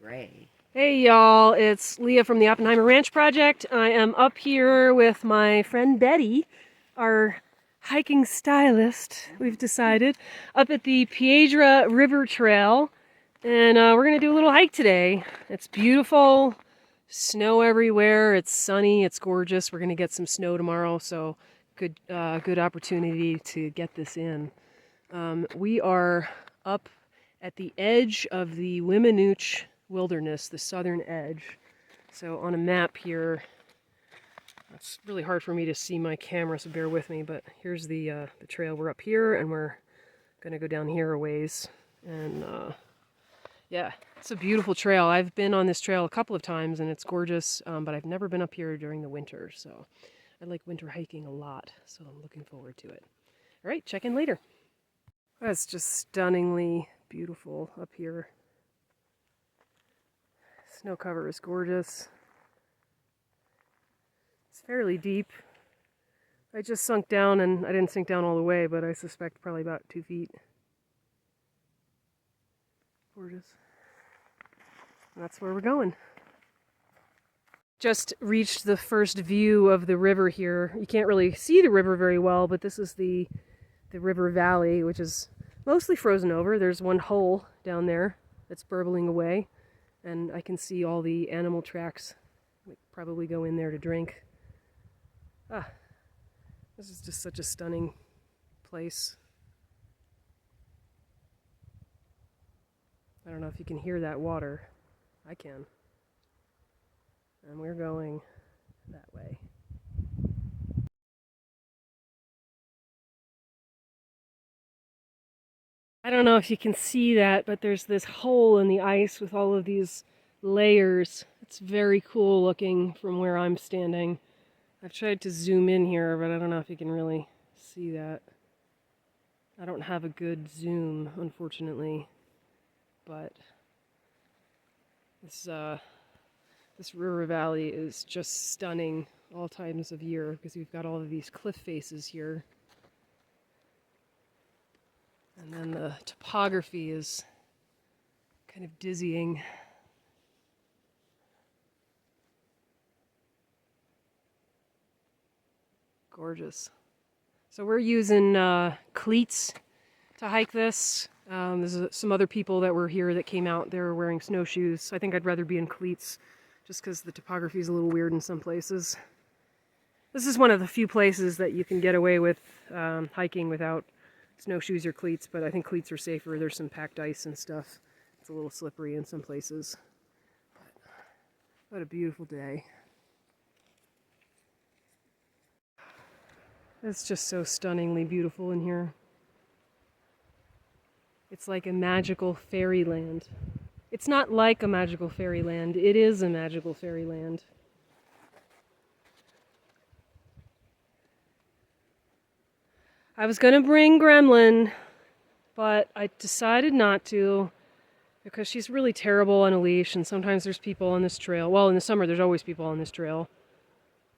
gray. Hey y'all, it's Leah from the Oppenheimer Ranch Project. I am up here with my friend Betty, our hiking stylist, we've decided, up at the Piedra River Trail. And we're going to do a little hike today. It's beautiful, snow everywhere, it's sunny, it's gorgeous. We're going to get some snow tomorrow, so good opportunity to get this in. We are up at the edge of the Weminuche Wilderness, the southern edge. So on a map here, it's really hard for me to see my camera, so bear with me, but here's the trail. We're up here and we're gonna go down here a ways. And yeah, it's a beautiful trail. I've been on this trail a couple of times and it's gorgeous, but I've never been up here during the winter, so I like winter hiking a lot, so I'm looking forward to it. All right, check in later. That's just stunningly beautiful up here. Snow cover is gorgeous. It's fairly deep. I just sunk down, and I didn't sink down all the way, but I suspect probably about 2 feet. Gorgeous. And that's where we're going. Just reached the first view of the river here. You can't really see the river very well, but this is the river valley, which is mostly frozen over. There's one hole down there that's burbling away. And I can see all the animal tracks that probably go in there to drink. This is just such a stunning place. I don't know if you can hear that water. I can. And we're going that way. I don't know if you can see that, but there's this hole in the ice with all of these layers. It's very cool looking from where I'm standing. I've tried to zoom in here, but I don't know if you can really see that. I don't have a good zoom, unfortunately, but this river valley is just stunning all times of year because we've got all of these cliff faces here. And then the topography is kind of dizzying. Gorgeous. So we're using cleats to hike this. There's some other people that were here that came out. They were wearing snowshoes. I think I'd rather be in cleats just because the topography is a little weird in some places. This is one of the few places that you can get away with hiking without snowshoes or cleats, but I think cleats are safer. There's some packed ice and stuff. It's a little slippery in some places. But what a beautiful day. It's just so stunningly beautiful in here. It's like a magical fairyland. It's not like a magical fairyland. It is a magical fairyland. I was gonna bring Gremlin, but I decided not to because she's really terrible on a leash, and sometimes there's people on this trail. Well, in the summer there's always people on this trail.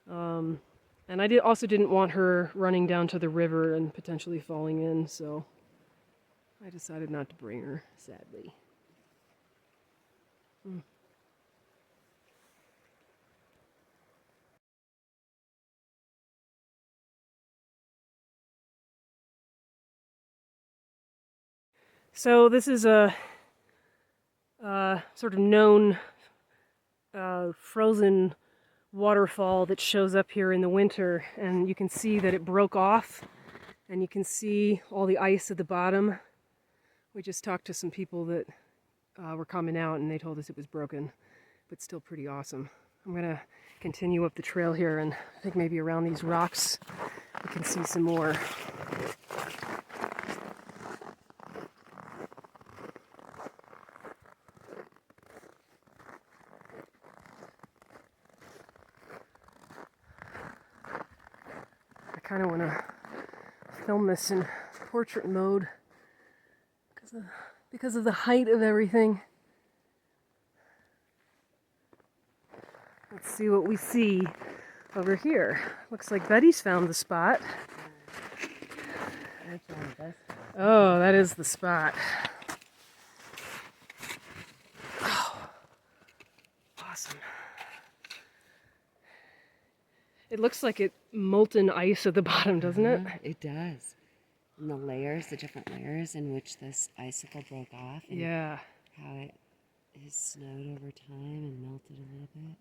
And I also didn't want her running down to the river and potentially falling in, so I decided not to bring her, sadly. So this is a sort of known frozen waterfall that shows up here in the winter, and you can see that it broke off, and you can see all the ice at the bottom. We just talked to some people that were coming out, and they told us it was broken, but still pretty awesome. I'm gonna continue up the trail here, and I think maybe around these rocks we can see some more. I kind of want to film this in portrait mode because of the height of everything. Let's see what we see over here. Looks like Betty's found the spot. Oh, that is the spot. Oh, awesome. It looks like it molten ice at the bottom, doesn't it? It does. And the layers, the different layers in which this icicle broke off. And Yeah. how it has snowed over time and melted a little bit.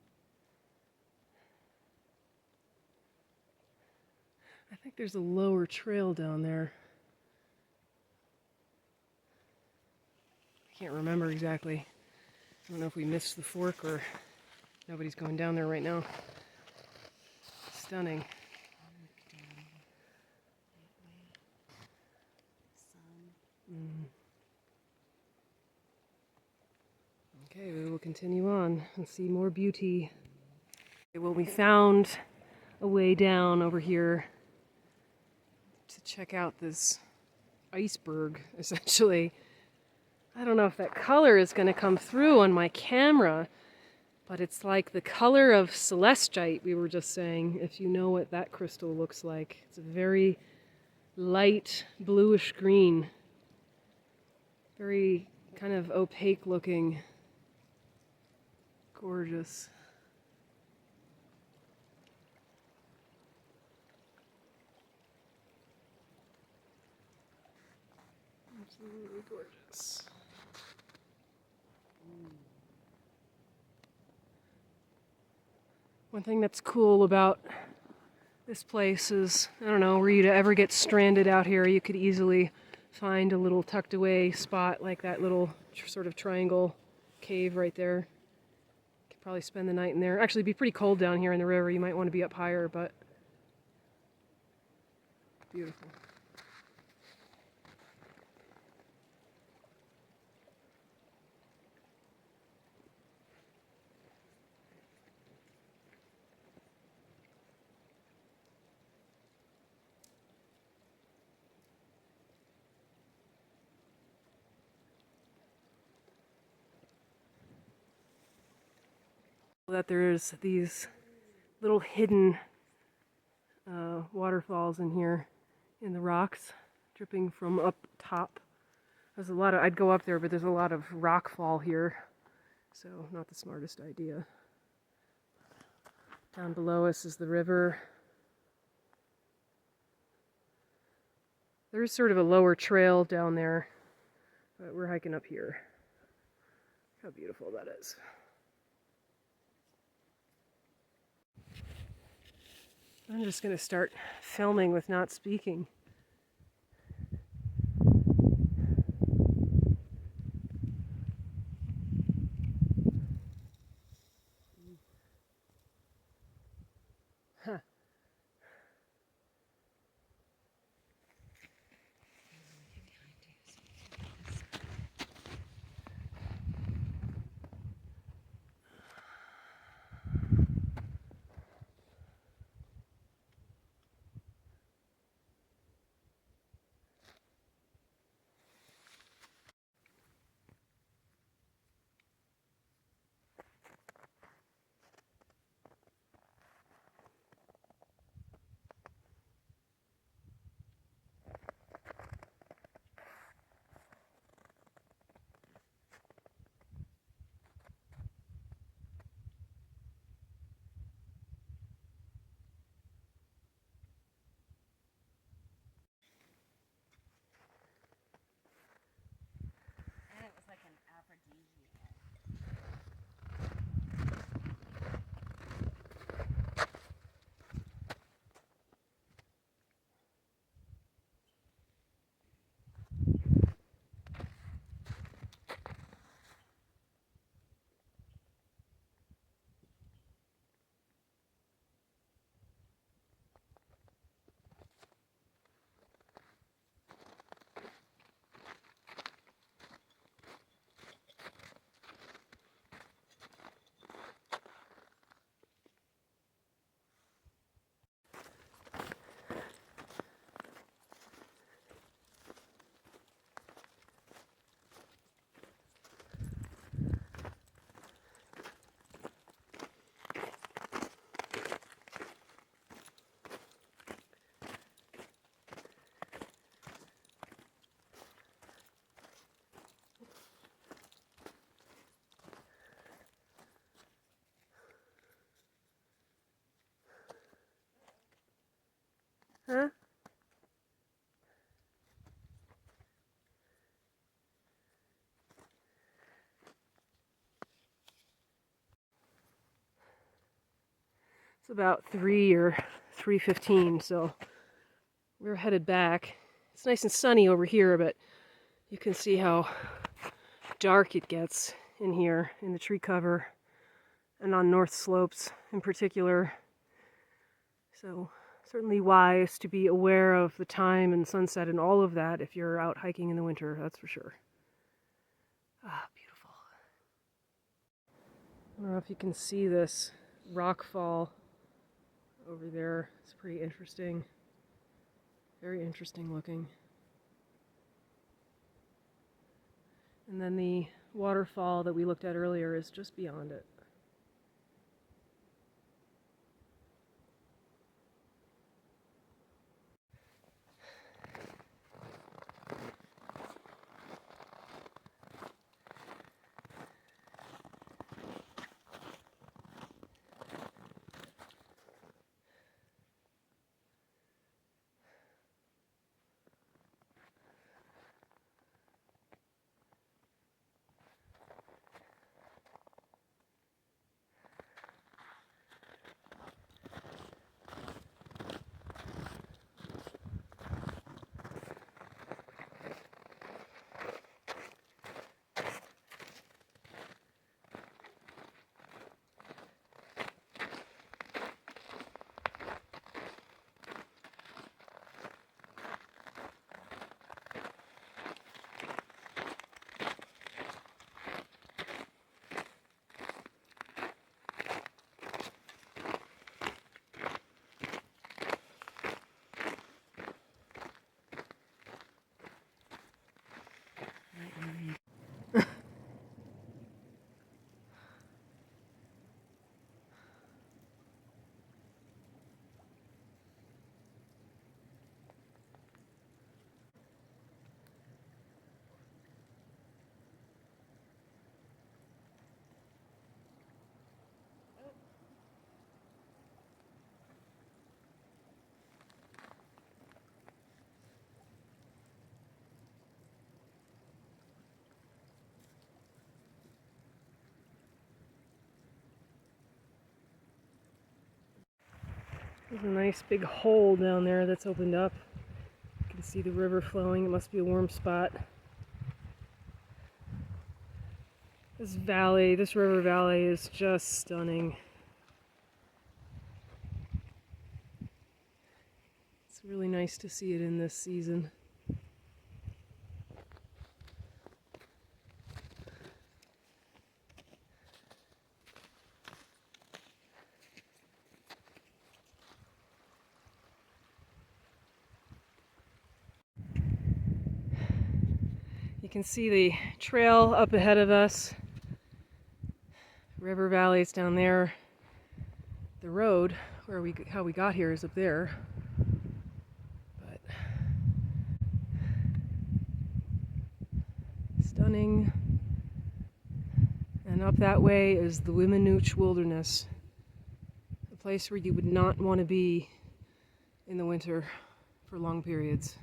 I think there's a lower trail down there. I can't remember exactly. I don't know if we missed the fork or nobody's going down there right now. Stunning. Okay, we will continue on and see more beauty. Well, we found a way down over here to check out this iceberg, essentially. I don't know if that color is going to come through on my camera, but it's like the color of celestite, we were just saying, if you know what that crystal looks like. It's a very light bluish green, very kind of opaque looking, gorgeous. Absolutely gorgeous. One thing that's cool about this place is, I don't know, were you to ever get stranded out here, you could easily find a little tucked away spot like that little sort of triangle cave right there. Could probably spend the night in there. Actually, it'd be pretty cold down here in the river. You might want to be up higher, but beautiful. That there's these little hidden waterfalls in here in the rocks dripping from up top. There's a lot of, I'd go up there, but there's a lot of rock fall here, so not the smartest idea. Down below us is the river. There's sort of a lower trail down there, but we're hiking up here. How beautiful that is. I'm just going to start filming with not speaking. Huh. It's about 3 or 3:15, so we're headed back. It's nice and sunny over here, but you can see how dark it gets in here in the tree cover and on north slopes in particular. So certainly wise to be aware of the time and sunset and all of that if you're out hiking in the winter, that's for sure. Ah, beautiful. I don't know if you can see this rock fall over there. It's pretty interesting. Very interesting looking. And then the waterfall that we looked at earlier is just beyond it. There's a nice big hole down there that's opened up. You can see the river flowing. It must be a warm spot. This valley, this river valley is just stunning. It's really nice to see it in this season. You can see the trail up ahead of us. River valley's down there. The road how we got here is up there. But stunning. And up that way is the Weminuche Wilderness, a place where you would not want to be in the winter for long periods.